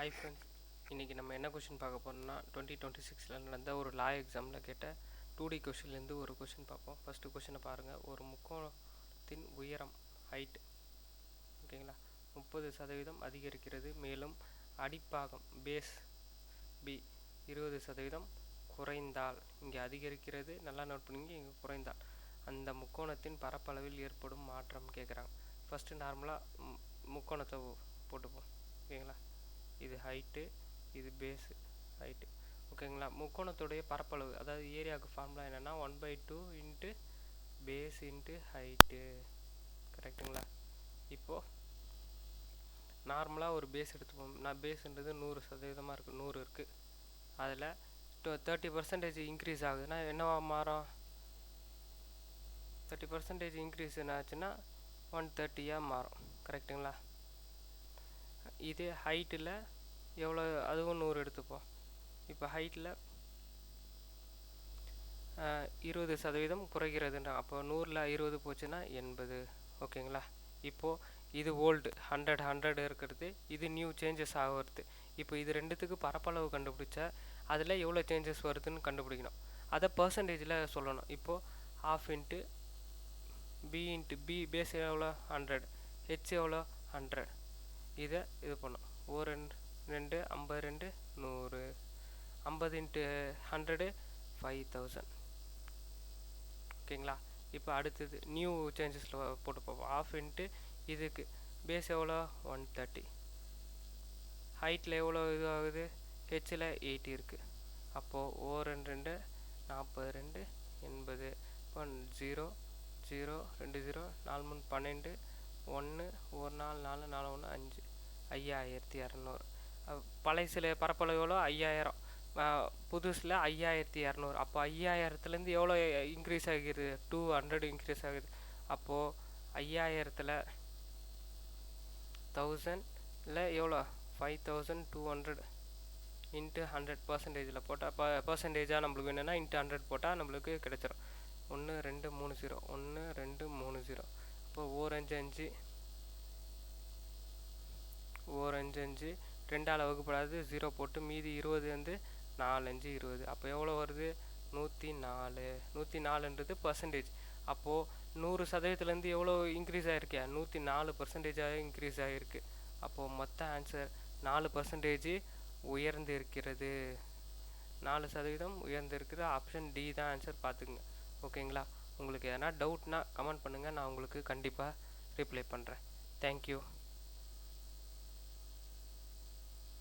Hi friends, இன்றைக்கி நம்ம என்ன கொஷின் பார்க்க போகிறோம்னா 2026 நடந்த ஒரு லா எக்ஸாமில் கேட்ட 2D கொஷின்லேருந்து ஒரு கொஷின் பார்ப்போம். ஃபஸ்ட்டு கொஷினை பாருங்கள். ஒரு முக்கோணத்தின் உயரம் ஹைட் ஓகேங்களா 30% அதிகரிக்கிறது. மேலும் அடிப்பாகம் பேஸ் பி 20% குறைந்தால், இங்கே அதிகரிக்கிறது நல்லா நோட் பண்ணிங்க, இங்கே குறைந்தால் அந்த முக்கோணத்தின் பரப்பளவில் ஏற்படும் மாற்றம் கேட்குறாங்க. ஃபஸ்ட்டு நார்மலாக முக்கோணத்தை போட்டுப்போம் ஓகேங்களா. இது ஹைட்டு, இது பேஸு ஹைட்டு ஓகேங்களா. முக்கோணத்துடைய பரப்பளவு அதாவது ஏரியாவுக்கு ஃபார்முலா என்னென்னா 1/2 இன்ட்டு பேஸ் இன்ட்டு ஹைட்டு கரெக்டுங்களா. இப்போது நார்மலாக ஒரு பேஸ் எடுத்துப்போம். நான் பேஸுன்றது 100% இருக்குது, 100 இருக்குது. அதில் 30% இன்க்ரீஸ் ஆகுதுன்னா என்னவா மாறும்? 30% இன்க்ரீஸ் என்ன ஆச்சுன்னா 130 மாறும் கரெக்டுங்களா. இதே ஹைட்டில் எவ்வளோ, அதுவும் 100 எடுத்துப்போம். இப்போ ஹைட்டில் 20% குறைகிறதுன்றா, அப்போ 100ல் 20 போச்சுன்னா 80 ஓகேங்களா. இப்போது இது ஓல்டு 100 இருக்கிறது, இது நியூ சேஞ்சஸ் ஆகிறது. இப்போ இது ரெண்டுத்துக்கு பரப்பளவு கண்டுபிடிச்சா அதில் எவ்வளோ சேஞ்சஸ் வருதுன்னு கண்டுபிடிக்கணும். அதை பர்சன்டேஜில் சொல்லணும். இப்போது 1/2 into B into B base எவ்வளோ 100, ஹெச் எவ்வளோ 100, இதை இது பண்ணும். 2 52 100, 50 இன்ட்டு 100 5000 ஓகேங்களா. இப்போ அடுத்தது நியூ சேஞ்சஸில் போட்டு பார்ப்போம். 1/2 இன்ட்டு இதுக்கு பேஸ் எவ்வளோ 130, ஹைட்டில் எவ்வளோ இது ஆகுது, ஹெச்சில் 80 இருக்குது. அப்போது 2 42 80, 0 0 2 0 4 3 12 1 1 4 4 4 1 5 5200. பழைய பரப்பளவு எவ்வளோ 5000, புதுசில் 5200. அப்போ 5000த்துலேருந்து எவ்வளோ இன்க்ரீஸ் ஆகிடுது, 200 இன்க்ரீஸ் ஆகுது. அப்போது 5000த்தில் 1000ல் எவ்வளோ 5200 இன்ட்டு 100% போட்டால் பர்சன்டேஜாக நம்மளுக்கு என்னென்னா இன்ட்டு 100 போட்டால் நம்மளுக்கு கிடைச்சிரும். 1 2 3 0 1 2 3 0. அப்போ 4 5 5 2ஆல் வகுப்படாது 0 போட்டு மீதி 20 வந்து 4 5 20. அப்போ எவ்வளோ வருது 104. 104ன்றது பர்சன்டேஜ். அப்போது 100%லேருந்து எவ்வளோ இன்க்ரீஸ் ஆகிருக்கே 104% இன்க்ரீஸ் ஆகிருக்கு. அப்போது மொத்த ஆன்சர் 4% உயர்ந்து இருக்கிறது. 4% உயர்ந்து இருக்குது. ஆப்ஷன் டி தான் ஆன்சர், பார்த்துக்குங்க ஓகேங்களா. உங்களுக்கு எதனா டவுட்னா கமெண்ட் பண்ணுங்கள், நான் உங்களுக்கு கண்டிப்பாக ரிப்ளை பண்ணுறேன். தேங்க்யூ.